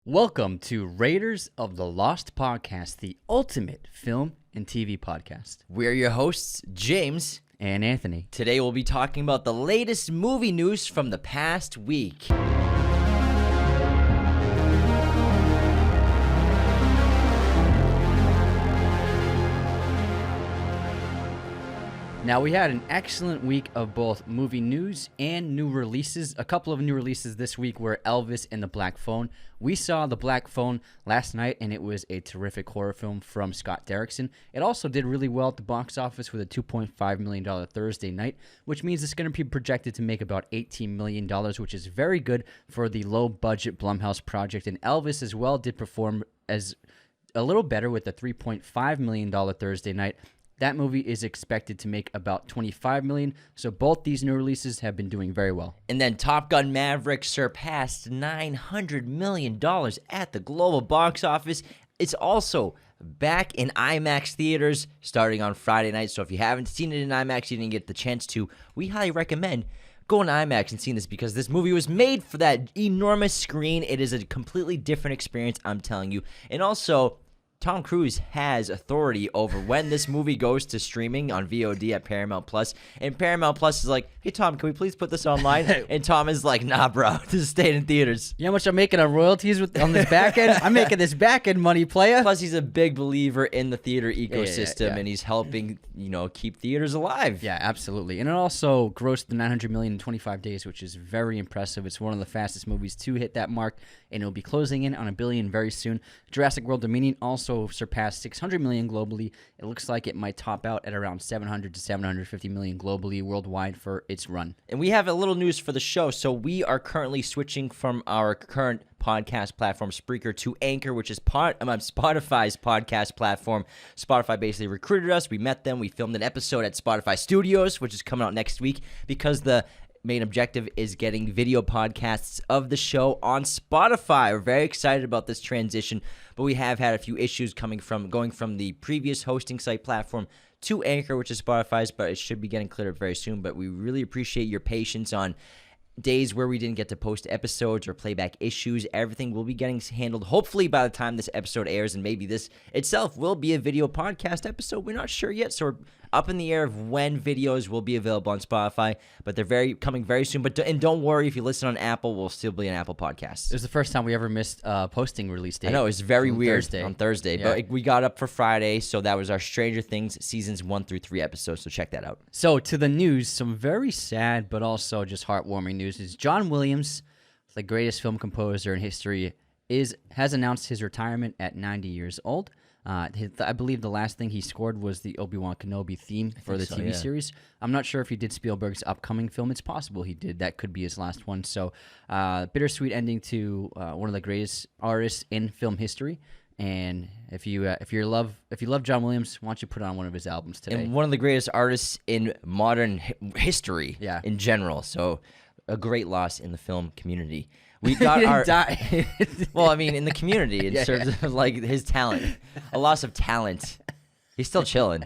Welcome to Raiders of the Lost Podcast, the ultimate film and TV podcast. We're your hosts, James and Anthony. Today we'll be talking about the latest movie news from the past week. Now, we had an excellent week of both movie news and new releases. A couple of new releases this week were Elvis and The Black Phone. We saw The Black Phone last night, and it was a terrific horror film from Scott Derrickson. It also did really well at the box office with a $2.5 million Thursday night, which means it's going to be projected to make about $18 million, which is very good for the low-budget Blumhouse project. And Elvis as well did perform as a little better with a $3.5 million Thursday night. That movie is expected to make about $25 million, so both these new releases have been doing very well. And then Top Gun Maverick surpassed $900 million at the global box office. It's also back in IMAX theaters starting on Friday night, so if you haven't seen it in IMAX, you didn't get the chance to, we highly recommend going to IMAX and seeing this because this movie was made for that enormous screen. It is a completely different experience, I'm telling you. And also, Tom Cruise has authority over when this movie goes to streaming on VOD at Paramount Plus. And Paramount Plus is like, hey, Tom, can we please put this online? And Tom is like, nah, bro, this is staying in theaters. You know how much I'm making on royalties on this back end? I'm making this back end money, playa. Plus, he's a big believer in the theater ecosystem, and he's helping, keep theaters alive. Yeah, absolutely. And it also grossed the $900 million in 25 days, which is very impressive. It's one of the fastest movies to hit that mark, and it'll be closing in on $1 billion very soon. Jurassic World Dominion also surpassed $600 million globally. It looks like it might top out at around $700 to $750 million globally, worldwide for its run. And we have a little news for the show. So we are currently switching from our current podcast platform, Spreaker, to Anchor, which is Spotify's podcast platform. Spotify basically recruited us. We met them. We filmed an episode at Spotify Studios, which is coming out next week because the main objective is getting video podcasts of the show on Spotify. We're very excited about this transition, but we have had a few issues going from the previous hosting site platform to Anchor, which is Spotify's, but it should be getting cleared up very soon. But we really appreciate your patience on days where we didn't get to post episodes or playback issues. Everything will be getting handled hopefully by the time this episode airs, and maybe this itself will be a video podcast episode. We're not sure yet, so we're up in the air of when videos will be available on Spotify, but they're coming very soon. And don't worry, if you listen on Apple, we'll still be an Apple podcast. It was the first time we ever missed posting release date. I know, it's very weird on Thursday, yeah. But we got up for Friday, so that was our Stranger Things seasons 1 through 3 episodes, so check that out. So to the news, some very sad but also just heartwarming news is John Williams, the greatest film composer in history, has announced his retirement at 90 years old. I believe the last thing he scored was the Obi-Wan Kenobi theme for the TV series. I'm not sure if he did Spielberg's upcoming film. It's possible he did. That could be his last one. So bittersweet ending to one of the greatest artists in film history. And if you love John Williams, why don't you put on one of his albums today? And one of the greatest artists in modern history in general. So a great loss in the film community. We got our well, I mean, in the community, in terms of like his talent, a loss of talent. He's still chilling.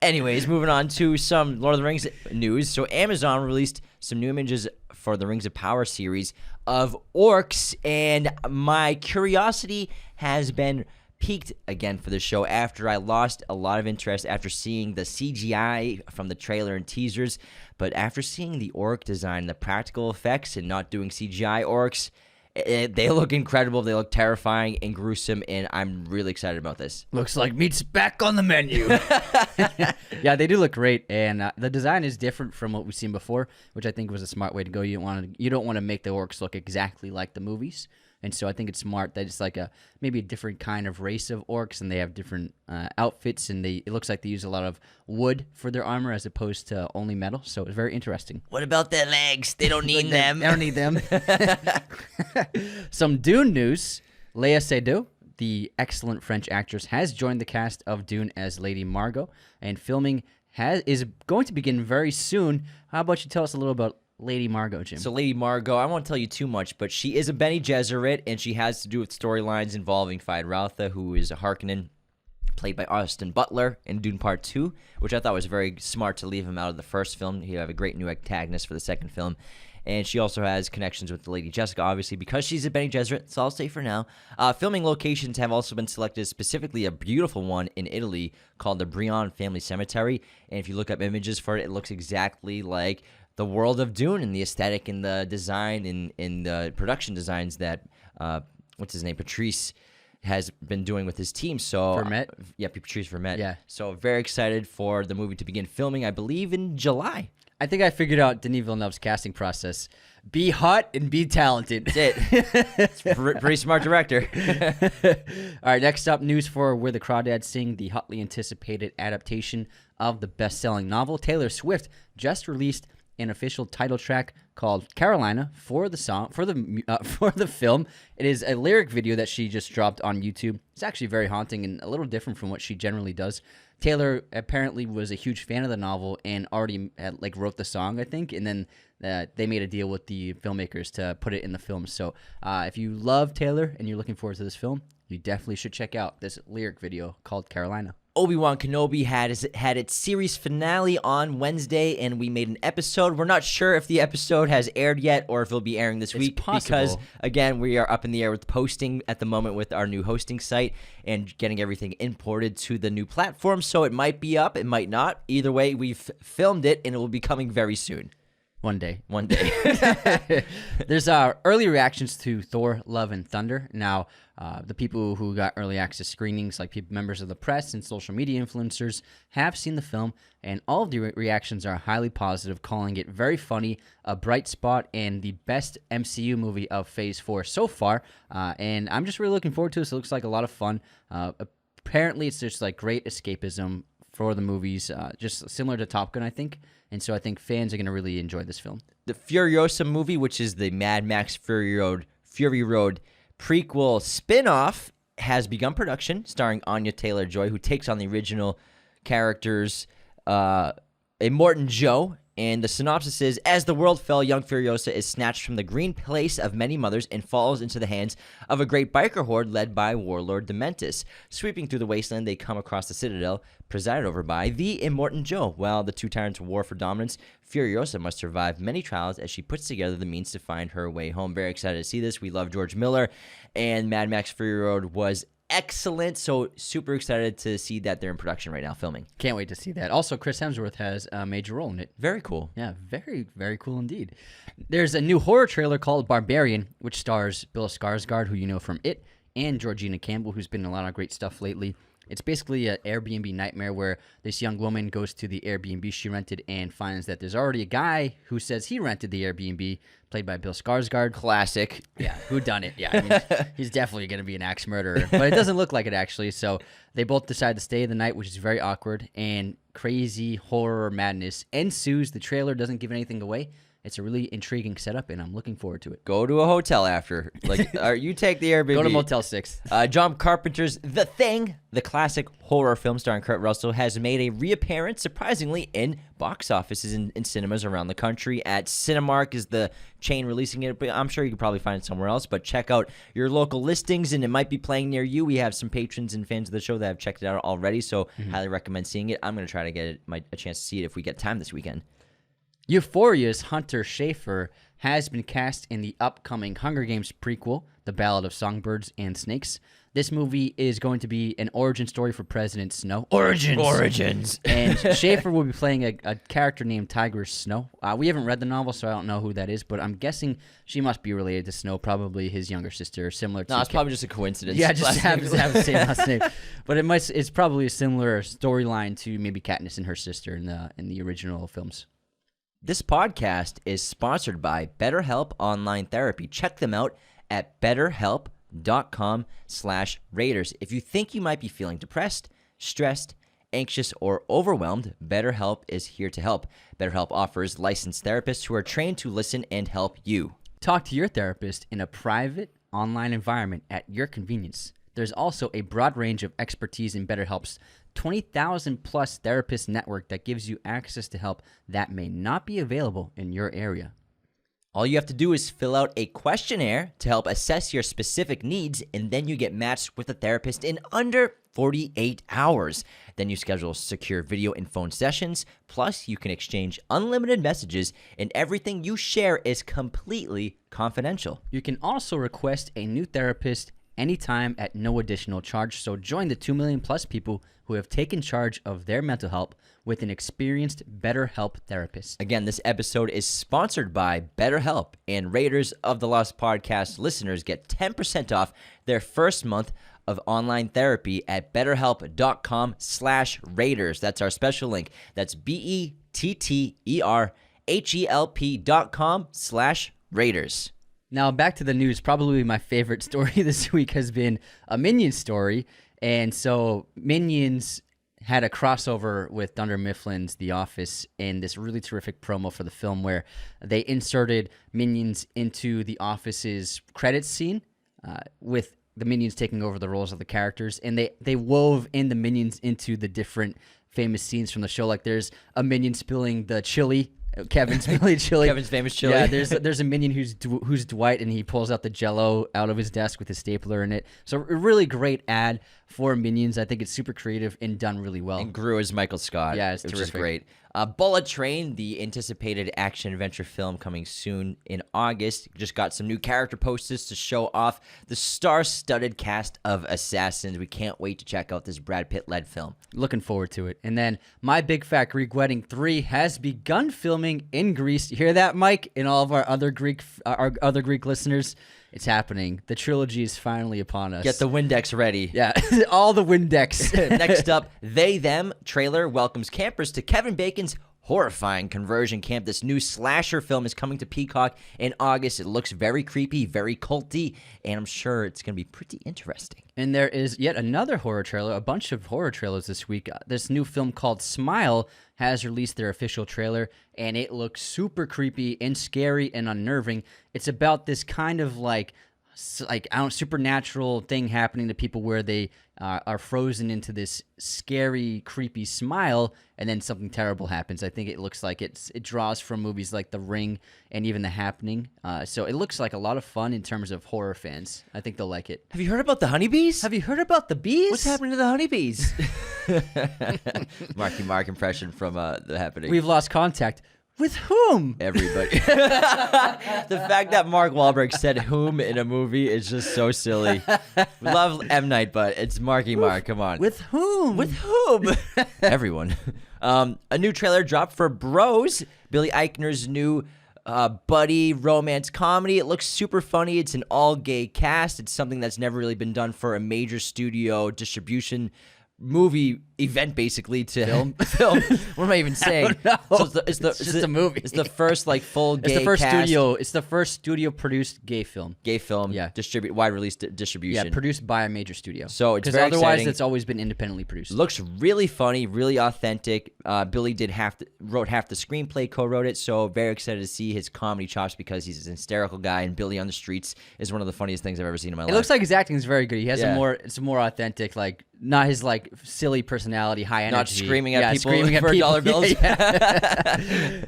Anyways, moving on to some Lord of the Rings news. So Amazon released some new images for the Rings of Power series of orcs, and my curiosity has been piqued again for the show after I lost a lot of interest after seeing the CGI from the trailer and teasers. But after seeing the orc design, the practical effects, and not doing CGI orcs, they look incredible. They look terrifying and gruesome, and I'm really excited about this. Looks like meat's back on the menu. Yeah, they do look great, and the design is different from what we've seen before, which I think was a smart way to go. You don't want to make the orcs look exactly like the movies. And so I think it's smart that it's like maybe a different kind of race of orcs, and they have different outfits, and it looks like they use a lot of wood for their armor as opposed to only metal. So it's very interesting. What about their legs? They don't need them. They don't need them. Some Dune news. Léa Seydoux, the excellent French actress, has joined the cast of Dune as Lady Margot, and filming is going to begin very soon. How about you tell us a little about Lady Margot, Jim? So Lady Margot, I won't tell you too much, but she is a Bene Gesserit, and she has to do with storylines involving Feyd-Rautha, who is a Harkonnen, played by Austin Butler in Dune Part 2, which I thought was very smart to leave him out of the first film. He'd have a great new antagonist for the second film. And she also has connections with the Lady Jessica, obviously, because she's a Bene Gesserit, so I'll say for now. Filming locations have also been selected, specifically a beautiful one in Italy called the Brion Family Cemetery. And if you look up images for it, it looks exactly like the world of Dune and the aesthetic and the design and the production designs that, what's his name, Patrice has been doing with his team. So Vermette? Yeah, Patrice Vermette. Yeah. So very excited for the movie to begin filming, I believe, in July. I think I figured out Denis Villeneuve's casting process. Be hot and be talented. That's it. It's a pretty smart director. All right, next up, news for Where the Crawdads Sing, the hotly anticipated adaptation of the best-selling novel. Taylor Swift just released an official title track called Carolina for the song for the film. It is a lyric video that she just dropped on YouTube. It's actually very haunting and a little different from what she generally does. Taylor apparently was a huge fan of the novel and already wrote the song, I think, and then they made a deal with the filmmakers to put it in the film. So if you love Taylor and you're looking forward to this film, you definitely should check out this lyric video called Carolina. Obi-Wan Kenobi had its series finale on Wednesday, and we made an episode. We're not sure if the episode has aired yet or if it'll be airing this week because, again, we are up in the air with posting at the moment with our new hosting site and getting everything imported to the new platform. So it might be up, it might not. Either way, we've filmed it, and it will be coming very soon. One day. There's early reactions to Thor, Love, and Thunder. Now, the people who got early access screenings, like members of the press and social media influencers, have seen the film, and all of the reactions are highly positive, calling it very funny, a bright spot, and the best MCU movie of Phase 4 so far. And I'm just really looking forward to this. It looks like a lot of fun. Apparently, it's just great escapism for the movies, just similar to Top Gun, I think. And so I think fans are going to really enjoy this film. The Furiosa movie, which is the Mad Max Fury Road prequel spin-off, has begun production, starring Anya Taylor-Joy, who takes on the original characters, Immortan Joe. And the synopsis is, as the world fell, young Furiosa is snatched from the green place of many mothers and falls into the hands of a great biker horde led by warlord Dementus. Sweeping through the wasteland, they come across the Citadel, presided over by the Immortan Joe. While the two tyrants war for dominance, Furiosa must survive many trials as she puts together the means to find her way home. Very excited to see this. We love George Miller, and Mad Max Fury Road was excellent, so super excited to see that they're in production right now filming. Can't wait to see that. Also, Chris Hemsworth has a major role in it. Very cool. Yeah, very, very cool indeed. There's a new horror trailer called Barbarian, which stars Bill Skarsgård, who you know from It, and Georgina Campbell, who's been in a lot of great stuff lately. It's basically an Airbnb nightmare where this young woman goes to the Airbnb she rented and finds that there's already a guy who says he rented the Airbnb, played by Bill Skarsgård. Classic. Yeah, who done it? Yeah, I mean, he's definitely going to be an axe murderer, but it doesn't look like it actually. So they both decide to stay the night, which is very awkward, and crazy horror madness ensues. The trailer doesn't give anything away. It's a really intriguing setup, and I'm looking forward to it. Go to a hotel after. You take the Airbnb. Go to Motel 6. John Carpenter's The Thing, the classic horror film starring Kurt Russell, has made a reappearance, surprisingly, in box offices in cinemas around the country. At Cinemark is the chain releasing it, but I'm sure you can probably find it somewhere else. But check out your local listings, and it might be playing near you. We have some patrons and fans of the show that have checked it out already, so highly recommend seeing it. I'm going to try to get a chance to see it if we get time this weekend. Euphoria's Hunter Schafer has been cast in the upcoming Hunger Games prequel, The Ballad of Songbirds and Snakes. This movie is going to be an origin story for President Snow. Origins! And Schafer will be playing a character named Tigress Snow. We haven't read the novel, so I don't know who that is, but I'm guessing she must be related to Snow, probably his younger sister, similar to... No, it's probably just a coincidence. Yeah, just have the same last name. But it's probably a similar storyline to maybe Katniss and her sister in the original films. This podcast is sponsored by BetterHelp Online Therapy. Check them out at betterhelp.com/Raiders. If you think you might be feeling depressed, stressed, anxious, or overwhelmed, BetterHelp is here to help. BetterHelp offers licensed therapists who are trained to listen and help you. Talk to your therapist in a private online environment at your convenience. There's also a broad range of expertise in BetterHelp's 20,000-plus therapist network that gives you access to help that may not be available in your area. All you have to do is fill out a questionnaire to help assess your specific needs, and then you get matched with a therapist in under 48 hours. Then you schedule secure video and phone sessions. Plus, you can exchange unlimited messages, and everything you share is completely confidential. You can also request a new therapist anytime at no additional charge. So join the 2 million plus people who have taken charge of their mental health with an experienced BetterHelp therapist. Again, this episode is sponsored by BetterHelp, and Raiders of the Lost Podcast listeners get 10% off their first month of online therapy at betterhelp.com/Raiders. That's our special link. That's BetterHelp.com/Raiders. Now back to the news. Probably my favorite story this week has been a Minions story. And so Minions had a crossover with Dunder Mifflin's The Office in this really terrific promo for the film where they inserted Minions into The Office's credits scene with the Minions taking over the roles of the characters. And they wove in the Minions into the different famous scenes from the show. Like there's a Minion spilling the chili. Kevin's spilling chili. Kevin's famous chili. Yeah, there's a Minion who's Dwight, and he pulls out the Jell-O out of his desk with his stapler in it. So a really great ad for Minions. I think it's super creative and done really well. And Gru as Michael Scott. Yeah, it's which terrific. is great. Bullet Train, the anticipated action-adventure film coming soon in August, just got some new character posters to show off the star-studded cast of assassins. We can't wait to check out this Brad Pitt-led film. Looking forward to it. And then My Big Fat Greek Wedding 3 has begun filming in Greece. You hear that, Mike? And all of our other Greek listeners, it's happening. The trilogy is finally upon us. Get the Windex ready. Yeah, all the Windex. Next up, They Them trailer welcomes campers to Kevin Bacon's horrifying conversion camp. This new slasher film is coming to Peacock in August. It looks very creepy, very culty, and I'm sure it's going to be pretty interesting. And there is yet another horror trailer, a bunch of horror trailers this week. This new film called Smile has released their official trailer, and it looks super creepy and scary and unnerving. It's about this kind of like supernatural thing happening to people where they are frozen into this scary, creepy smile, and then something terrible happens. I think it looks like it draws from movies like The Ring and even The Happening. So it looks like a lot of fun in terms of horror fans. I think they'll like it. Have you heard about the honeybees? Have you heard about the bees? What's happening to the honeybees? Marky Mark impression from The Happening. We've lost contact. With whom? Everybody. The fact that Mark Wahlberg said whom in a movie is just so silly. We love M. Night, but it's Marky Mark. Come on. With whom? With whom? Everyone. A new trailer dropped for Bros, Billy Eichner's new buddy romance comedy. It looks super funny. It's an all-gay cast. It's something that's never really been done for a major studio distribution movie event, basically, to film. What am I even saying? So it's just a movie. It's the first like full gay cast. It's the first studio produced gay film. Yeah. Wide release distribution. Yeah, produced by a major studio. So it's because very otherwise exciting. it's always been independently produced. Looks really funny, really authentic. Billy wrote half the screenplay, co-wrote it. So very excited to see his comedy chops because he's an hysterical guy, and Billy on the Streets is one of the funniest things I've ever seen in my life. It looks like his acting is very good. He has it's a more authentic, like not his like silly personality, high energy. Not screaming at people screaming for dollar bills.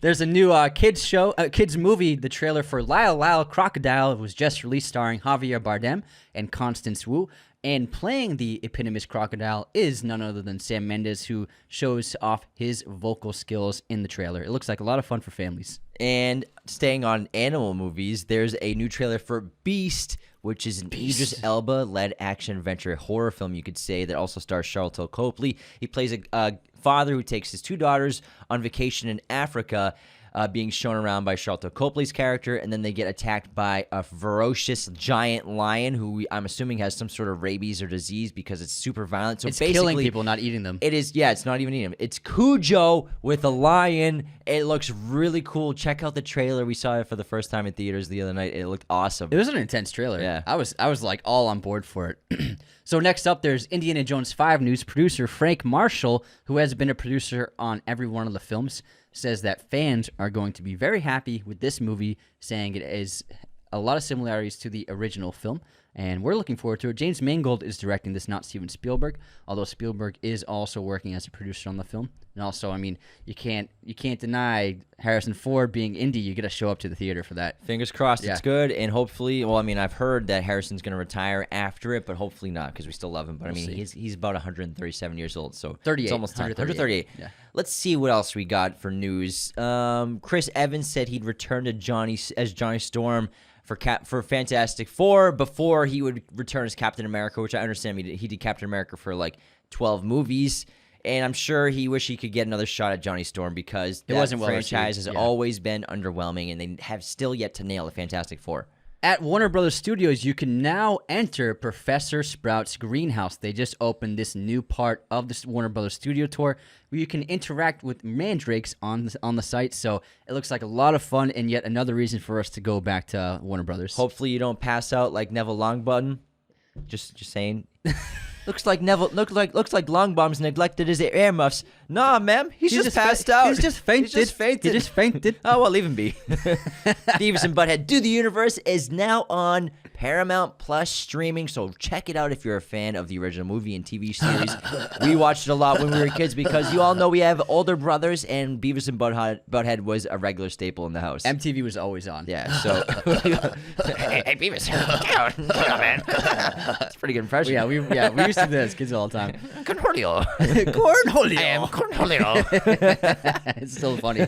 There's a new kids movie. The trailer for Lyle Lyle Crocodile was just released, starring Javier Bardem and Constance Wu. And playing the eponymous crocodile is none other than Sam Mendes, who shows off his vocal skills in the trailer. It looks like a lot of fun for families. And staying on animal movies, there's a new trailer for Beast, which is an Idris Elba-led action-adventure horror film, you could say, that also stars Charlton Copley. He plays a father who takes his two daughters on vacation in Africa, being shown around by Charlton Copley's character, and then they get attacked by a ferocious giant lion who I'm assuming has some sort of rabies or disease because it's super violent. So it's basically killing people, not eating them. It is, yeah, it's not even eating them. It's Cujo with a lion. It looks really cool. Check out the trailer. We saw it for the first time in theaters the other night. It looked awesome. It was an intense trailer. Yeah. I was like all on board for it. So next up, there's Indiana Jones 5 news. Producer Frank Marshall, who has been a producer on every one of the films, says that fans are going to be very happy with this movie, saying it is a lot of similarities to the original film. and we're looking forward to it. James Mangold is directing this, not Steven Spielberg, although Spielberg is also working as a producer on the film. And also, I mean, you can't deny Harrison Ford being Indy. You got to show up to the theater for that. Fingers crossed it's good, and hopefully, well, I mean, I've heard that Harrison's going to retire after it, but hopefully not, because we still love him. But I mean, he's about 137 years old, so 38. It's almost time. 138. Yeah. Let's see what else we got for news. Chris Evans said he'd return to Johnny Storm for Fantastic Four before he would return as Captain America, which I understand he did Captain America for like 12 movies. And I'm sure he wished he could get another shot at Johnny Storm because that franchise has always been underwhelming, and they have still yet to nail the Fantastic Four. At Warner Brothers Studios, you can now enter Professor Sprout's greenhouse. They just opened this new part of this Warner Brothers Studio tour where you can interact with mandrakes on the site. So it looks like a lot of fun, and yet another reason for us to go back to Warner Brothers. Hopefully you don't pass out like Neville Longbottom. Just saying. Looks like Longbomb's neglected his earmuffs. Nah, ma'am, he's just passed out. He's just fainted. He just fainted. Oh, well, leave him be. Beavis and Butthead Do the Universe is now on Paramount Plus streaming, so check it out if you're a fan of the original movie and TV series. We watched it a lot when we were kids because you all know we have older brothers, and Beavis and Butthead was a regular staple in the house. MTV was always on. Yeah, so... hey, Beavis, get out, man. That's a pretty good impression. Yeah, we used to do this kids all the time. Cornholio. Cornholio. I am Cornholio. It's still funny.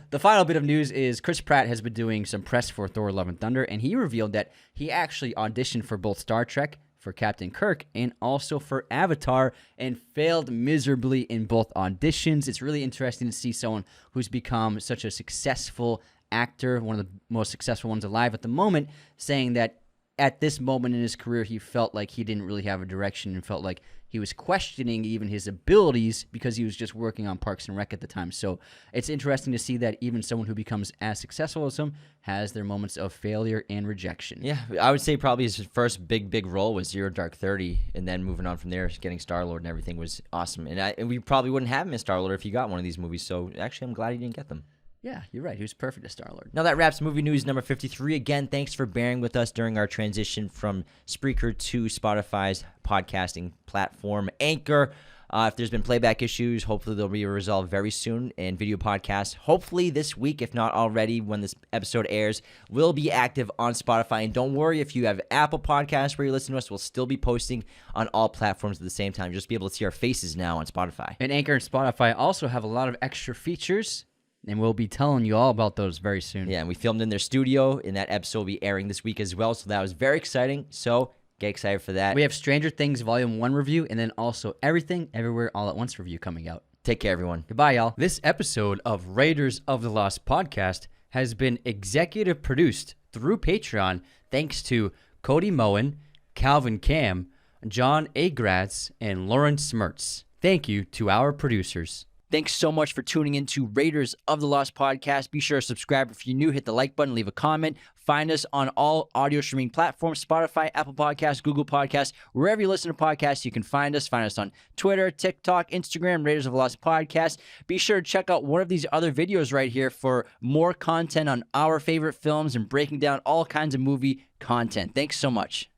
The final bit of news is Chris Pratt has been doing some press for Thor: Love and Thunder, and he revealed that he actually auditioned for both Star Trek, for Captain Kirk, and also for Avatar, and failed miserably in both auditions. It's really interesting to see someone who's become such a successful actor, one of the most successful ones alive at the moment, saying that at this moment in his career, he felt like he didn't really have a direction and felt like he was questioning even his abilities because he was just working on Parks and Rec at the time. So it's interesting to see that even someone who becomes as successful as him has their moments of failure and rejection. Yeah, I would say probably his first big role was Zero Dark 30, and then moving on from there, getting Star-Lord and everything was awesome. And we probably wouldn't have him as Star-Lord if he got one of these movies, so actually I'm glad he didn't get them. Yeah, you're right. He was perfect as Star-Lord. Now that wraps movie news number 53. Again, thanks for bearing with us during our transition from Spreaker to Spotify's podcasting platform, Anchor. If there's been playback issues, hopefully they'll be resolved very soon. And video podcasts, hopefully this week, if not already, when this episode airs, will be active on Spotify. And don't worry, if you have Apple Podcasts where you listen to us, we'll still be posting on all platforms at the same time. You'll just be able to see our faces now on Spotify. And Anchor and Spotify also have a lot of extra features, and we'll be telling you all about those very soon. Yeah, and we filmed in their studio, and that episode will be airing this week as well. So that was very exciting. So get excited for that. We have Stranger Things Volume 1 review, and then also Everything, Everywhere, All at Once review coming out. Take care, everyone. Goodbye, y'all. This episode of Raiders of the Lost podcast has been executive produced through Patreon thanks to Cody Moen, Calvin Cam, John A. Gratz, and Lauren Smertz. Thank you to our producers. Thanks so much for tuning in to Raiders of the Lost podcast. Be sure to subscribe if you're new. Hit the like button, leave a comment. Find us on all audio streaming platforms, Spotify, Apple Podcasts, Google Podcasts. Wherever you listen to podcasts, you can find us. Find us on Twitter, TikTok, Instagram, Raiders of the Lost podcast. Be sure to check out one of these other videos right here for more content on our favorite films and breaking down all kinds of movie content. Thanks so much.